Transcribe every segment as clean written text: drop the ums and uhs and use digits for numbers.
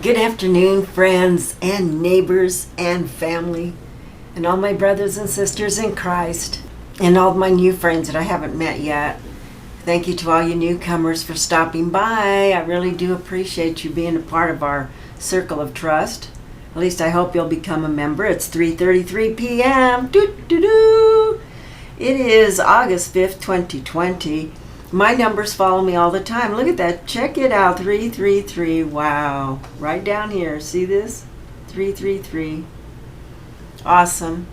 Good afternoon, friends and neighbors and family, and all my brothers and sisters in Christ, and all my new friends that I haven't met yet. Thank you to all you newcomers for stopping by. I really do appreciate you being a part of our circle of trust. At least I hope you'll become a member. It's 3:33 p.m. Doo-doo-doo. It is August 5th, 2020. My numbers follow me all the time. Look at that. Check it out. 333. Wow. Right down here. See this? 333. Awesome.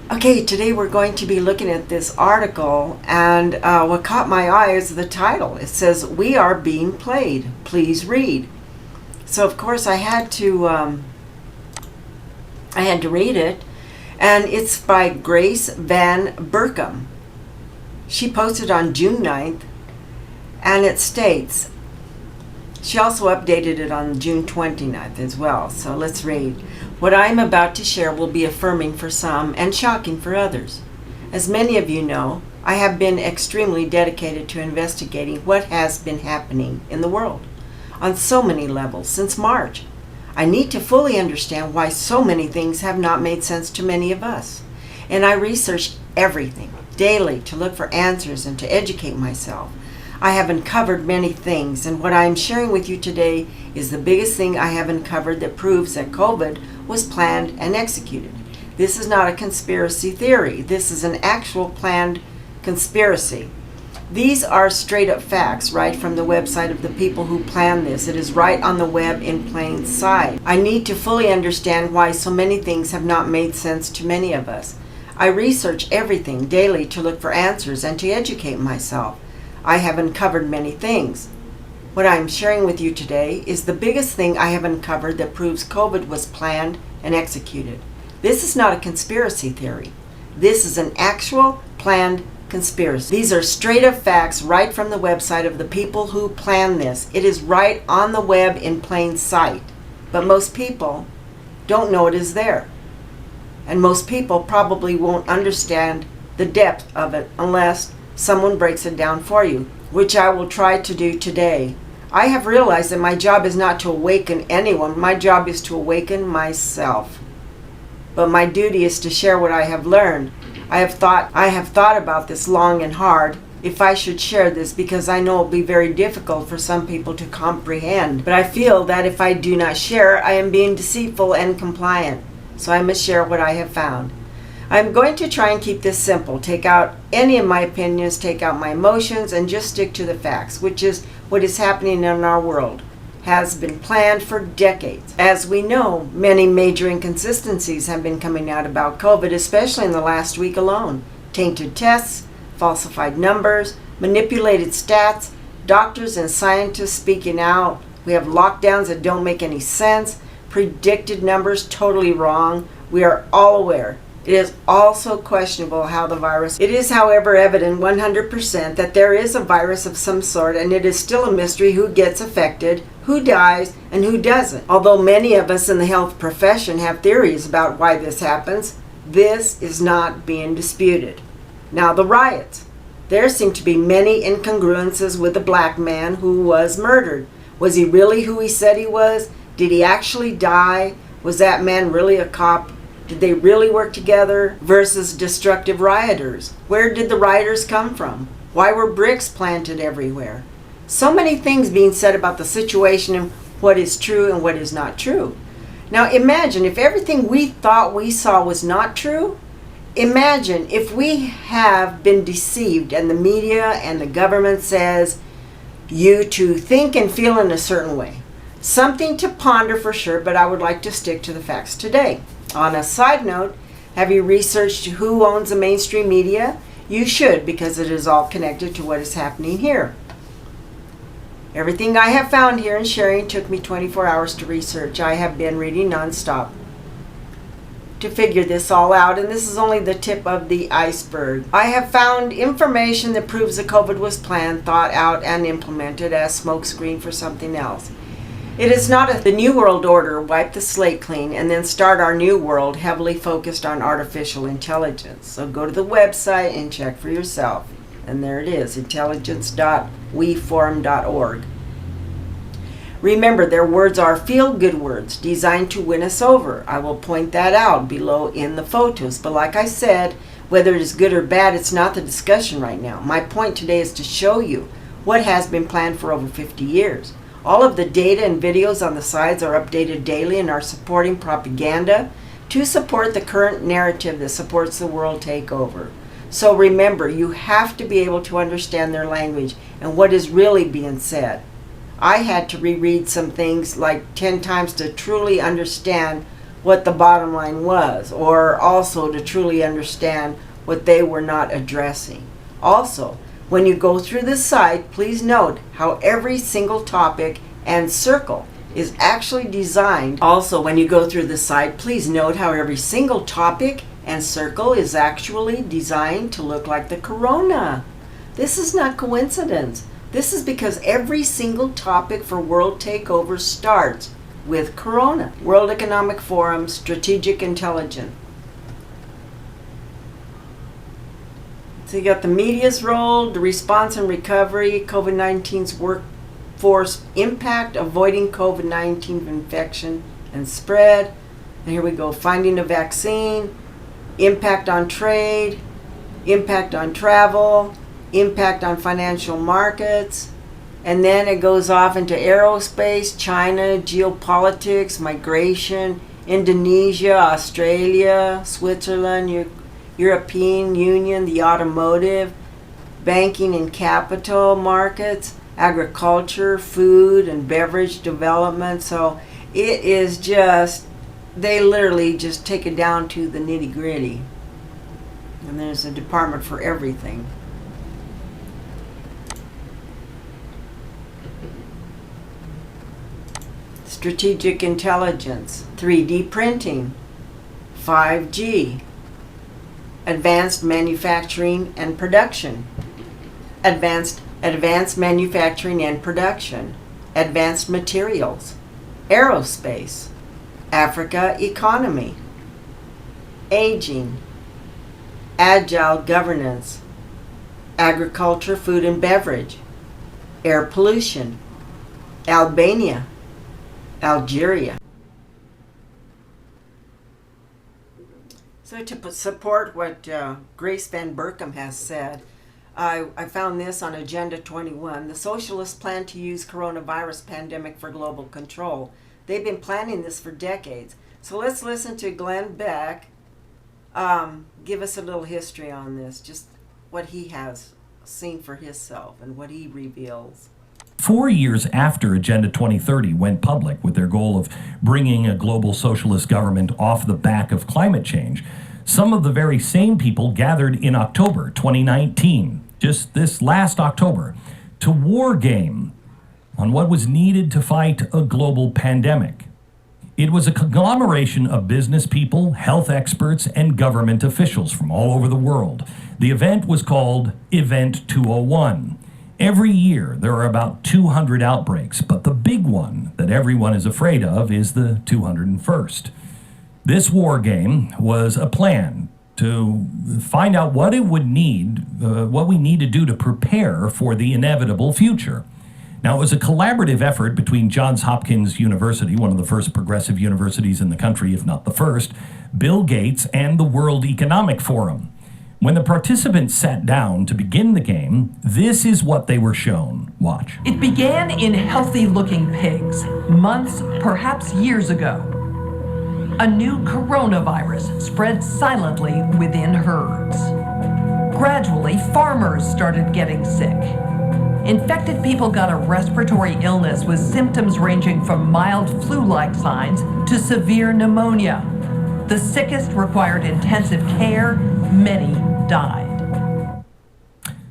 Okay, today we're going to be looking at this article, and what caught my eye is the title. It says, "We are being played. Please read." So of course I had to read it, and it's by Grace Van Berkum. She posted on June 9th, and it states, she also updated it on June 29th as well. So let's read. What I am about to share will be affirming for some and shocking for others. As many of you know, I have been extremely dedicated to investigating what has been happening in the world on so many levels since March. I need to fully understand why so many things have not made sense to many of us. And I researched everything daily to look for answers and to educate myself. I have uncovered many things, and what I am sharing with you today is the biggest thing I have uncovered that proves that COVID was planned and executed. This is not a conspiracy theory. This is an actual planned conspiracy. These are straight up facts right from the website of the people who planned this. It is right on the web in plain sight. I need to fully understand why so many things have not made sense to many of us. I research everything daily to look for answers and to educate myself. I have uncovered many things. What I am sharing with you today is the biggest thing I have uncovered that proves COVID was planned and executed. This is not a conspiracy theory. This is an actual planned conspiracy. These are straight up facts right from the website of the people who planned this. It is right on the web in plain sight. But most people don't know it is there. And most people probably won't understand the depth of it unless someone breaks it down for you, which I will try to do today. I have realized that my job is not to awaken anyone. My job is to awaken myself. But my duty is to share what I have learned. I have thought about this long and hard, if I should share this, because I know it will be very difficult for some people to comprehend. But I feel that if I do not share, I am being deceitful and compliant. So I must share what I have found. I'm going to try and keep this simple. Take out any of my opinions, take out my emotions, and just stick to the facts, which is what is happening in our world. Has been planned for decades. As we know, many major inconsistencies have been coming out about COVID, especially in the last week alone. Tainted tests, falsified numbers, manipulated stats, doctors and scientists speaking out. We have lockdowns that don't make any sense, predicted numbers totally wrong. We are all aware. It is also questionable how the virus. It is, however, evident 100% that there is a virus of some sort, and it is still a mystery who gets affected, who dies, and who doesn't. Although many of us in the health profession have theories about why this happens, this is not being disputed. Now, the riots. There seem to be many incongruences with the black man who was murdered. Was he really who he said he was? Did he actually die? Was that man really a cop? Did they really work together versus destructive rioters? Where did the rioters come from? Why were bricks planted everywhere? So many things being said about the situation and what is true and what is not true. Now imagine if everything we thought we saw was not true. Imagine if we have been deceived and the media and the government says you to think and feel in a certain way. Something to ponder for sure, but I would like to stick to the facts today. On a side note, have you researched who owns the mainstream media? You should, because it is all connected to what is happening here. Everything I have found here and sharing took me 24 hours to research. I have been reading nonstop to figure this all out, and this is only the tip of the iceberg. I have found information that proves that COVID was planned, thought out, and implemented as smokescreen for something else. It is not the New World Order, wipe the slate clean, and then start our new world heavily focused on artificial intelligence. So go to the website and check for yourself. And there it is, intelligence.weforum.org. Remember, their words are feel-good words designed to win us over. I will point that out below in the photos. But like I said, whether it is good or bad, it's not the discussion right now. My point today is to show you what has been planned for over 50 years. All of the data and videos on the sides are updated daily and are supporting propaganda to support the current narrative that supports the world takeover. So remember, you have to be able to understand their language and what is really being said. I had to reread some things like 10 times to truly understand what the bottom line was, or also to truly understand what they were not addressing. Also, when you go through this site, please note how every single topic and circle is actually designed. Also, when you go through the site, please note how every single topic and circle is actually designed to look like the corona. This is not coincidence. This is because every single topic for World Takeover starts with Corona. World Economic Forum, Strategic Intelligence. So you got the media's role, the response and recovery, COVID-19's workforce impact, avoiding COVID-19 infection and spread. And here we go, finding a vaccine, impact on trade, impact on travel, impact on financial markets, and then it goes off into aerospace, China, geopolitics, migration, Indonesia, Australia, Switzerland, European Union, the automotive, banking and capital markets, agriculture, food and beverage development. So it is just, they literally just take it down to the nitty gritty. And there's a department for everything. Strategic intelligence, 3D printing, 5G, advanced manufacturing and production, advanced manufacturing and production, advanced materials, aerospace, Africa economy, aging, agile governance, agriculture, food and beverage, air pollution, Albania, Algeria. So to support what Grace Van Berkum has said, I found this on Agenda 21. The socialists plan to use coronavirus pandemic for global control. They've been planning this for decades. So let's listen to Glenn Beck give us a little history on this, just what he has seen for himself and what he reveals. 4 years after Agenda 2030 went public with their goal of bringing a global socialist government off the back of climate change, some of the very same people gathered in October 2019, just this last October, to war game on what was needed to fight a global pandemic. It was a conglomeration of business people, health experts, and government officials from all over the world. The event was called Event 201. Every year, there are about 200 outbreaks, but the big one that everyone is afraid of is the 201st. This war game was a plan to find out what it would need, what we need to do to prepare for the inevitable future. Now, it was a collaborative effort between Johns Hopkins University, one of the first progressive universities in the country, if not the first, Bill Gates, and the World Economic Forum. When the participants sat down to begin the game, this is what they were shown. Watch. It began in healthy-looking pigs, months, perhaps years ago. A new coronavirus spread silently within herds. Gradually, farmers started getting sick. Infected people got a respiratory illness with symptoms ranging from mild flu-like signs to severe pneumonia. The sickest required intensive care. Many died.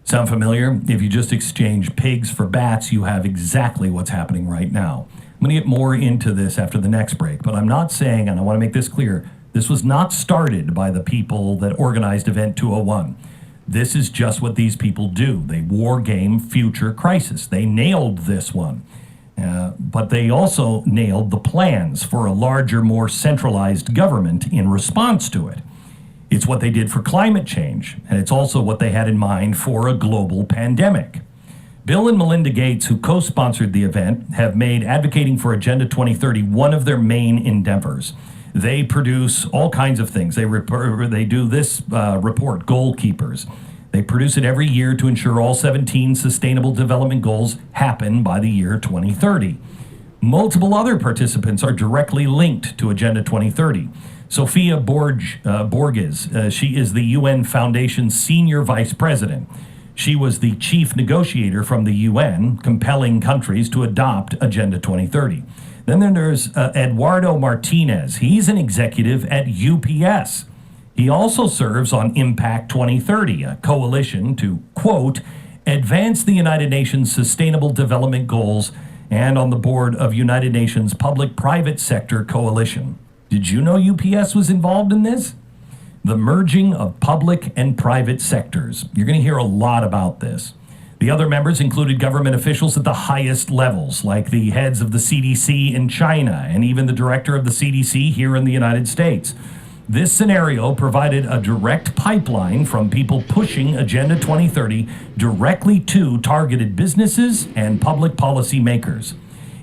Sound familiar? If you just exchange pigs for bats, you have exactly what's happening right now. I'm going to get more into this after the next break, but I'm not saying, and I want to make this clear, this was not started by the people that organized Event 201. This is just what these people do. They war game future crisis. They nailed this one. But they also nailed the plans for a larger, more centralized government in response to it. It's what they did for climate change, and it's also what they had in mind for a global pandemic. Bill and Melinda Gates, who co-sponsored the event, have made advocating for Agenda 2030 one of their main endeavors. They produce all kinds of things. They do this report, Goalkeepers. They produce it every year to ensure all 17 Sustainable Development Goals happen by the year 2030. Multiple other participants are directly linked to Agenda 2030. Sofia Borges, she is the UN Foundation's Senior Vice President. She was the chief negotiator from the UN, compelling countries to adopt Agenda 2030. Then there's Eduardo Martinez. He's an executive at UPS. He also serves on Impact 2030, a coalition to, quote, advance the United Nations Sustainable Development Goals, and on the board of United Nations Public-Private Sector Coalition. Did you know UPS was involved in this? The merging of public and private sectors. You're going to hear a lot about this. The other members included government officials at the highest levels, like the heads of the CDC in China and even the director of the CDC here in the United States. This scenario provided a direct pipeline from people pushing Agenda 2030 directly to targeted businesses and public policy makers.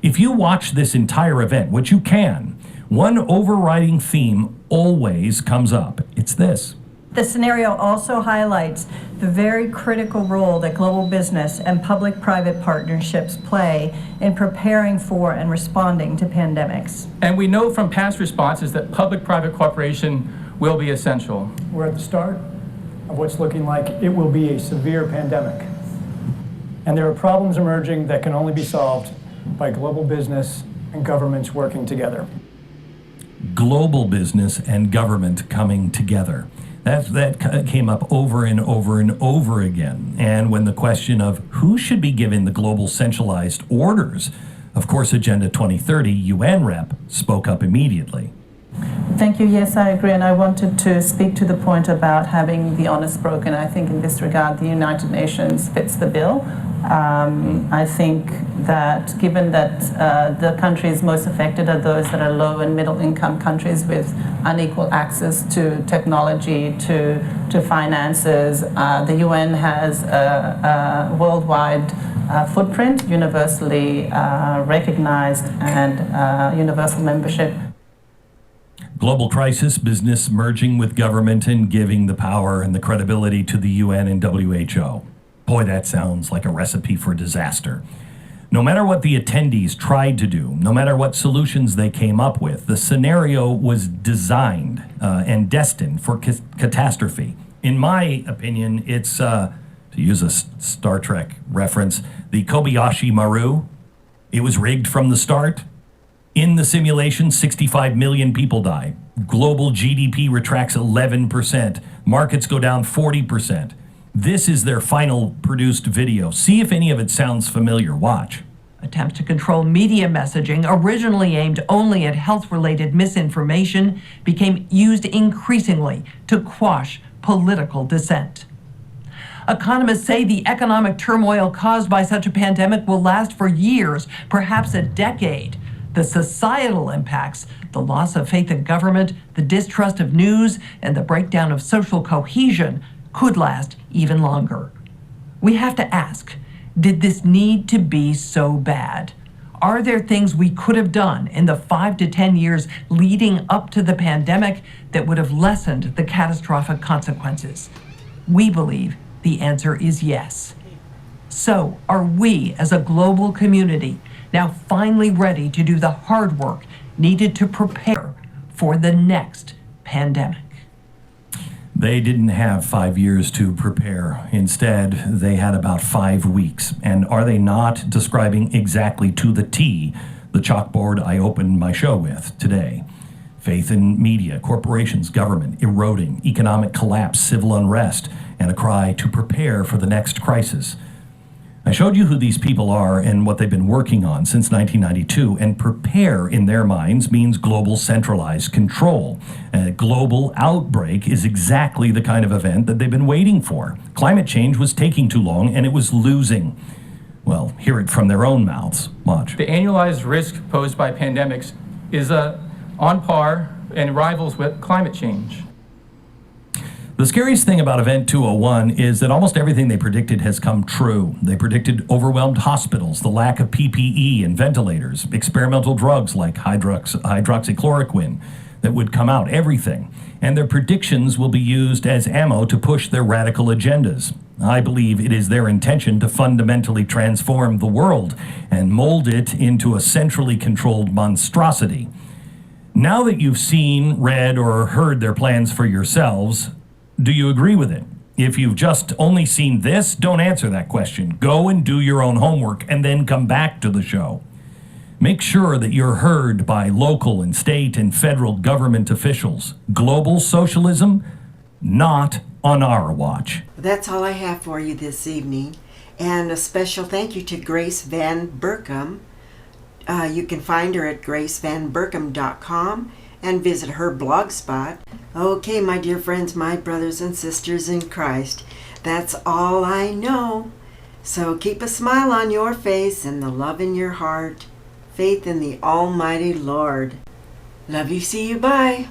If you watch this entire event, which you can, one overriding theme always comes up. It's this. The scenario also highlights the very critical role that global business and public-private partnerships play in preparing for and responding to pandemics. And we know from past responses that public-private cooperation will be essential. We're at the start of what's looking like it will be a severe pandemic. And there are problems emerging that can only be solved by global business and governments working together. Global business and government coming together. That came up over and over and over again. And when the question of who should be given the global centralized orders, of course, Agenda 2030 UN rep spoke up immediately. Thank you. Yes, I agree. And I wanted to speak to the point about having the honors broken. I think in this regard, the United Nations fits the bill. I think that given that the countries most affected are those that are low and middle income countries with unequal access to technology, to finances, the UN has a worldwide footprint, universally recognized, and universal membership. Global crisis, business merging with government and giving the power and the credibility to the UN and WHO. Boy, that sounds like a recipe for disaster. No matter what the attendees tried to do, no matter what solutions they came up with, the scenario was designed and destined for catastrophe. In my opinion, it's, to use a Star Trek reference, the Kobayashi Maru. It was rigged from the start. In the simulation, 65 million people die. Global GDP retracts 11%. Markets go down 40%. This is their final produced video. See if any of it sounds familiar. Watch. Attempts to control media messaging, originally aimed only at health-related misinformation, became used increasingly to quash political dissent. Economists say the economic turmoil caused by such a pandemic will last for years, perhaps a decade. The societal impacts, the loss of faith in government, the distrust of news, and the breakdown of social cohesion could last even longer. We have to ask, did this need to be so bad? Are there things we could have done in the 5 to 10 years leading up to the pandemic that would have lessened the catastrophic consequences? We believe the answer is yes. So, are we as a global community now finally ready to do the hard work needed to prepare for the next pandemic? They didn't have 5 years to prepare. Instead, they had about 5 weeks. And are they not describing exactly to the T the chalkboard I opened my show with today? Faith in media, corporations, government, eroding, economic collapse, civil unrest, and a cry to prepare for the next crisis. I showed you who these people are and what they've been working on since 1992, and prepare in their minds means global centralized control. A global outbreak is exactly the kind of event that they've been waiting for. Climate change was taking too long and it was losing. Well, hear it from their own mouths. Watch. The annualized risk posed by pandemics is on par and rivals with climate change. The scariest thing about Event 201 is that almost everything they predicted has come true. They predicted overwhelmed hospitals, the lack of PPE and ventilators, experimental drugs like hydroxychloroquine that would come out, everything. And their predictions will be used as ammo to push their radical agendas. I believe it is their intention to fundamentally transform the world and mold it into a centrally controlled monstrosity. Now that you've seen, read, or heard their plans for yourselves, do you agree with it? If you've just only seen this, don't answer that question. Go and do your own homework and then come back to the show. Make sure that you're heard by local and state and federal government officials. Global socialism, not on our watch. That's all I have for you this evening. And a special thank you to Grace Van Berkum. You can find her at gracevanberkum.com and visit her blog spot. Okay, my dear friends, my brothers and sisters in Christ, that's all I know. So keep a smile on your face and the love in your heart. Faith in the Almighty Lord. Love you, see you, bye.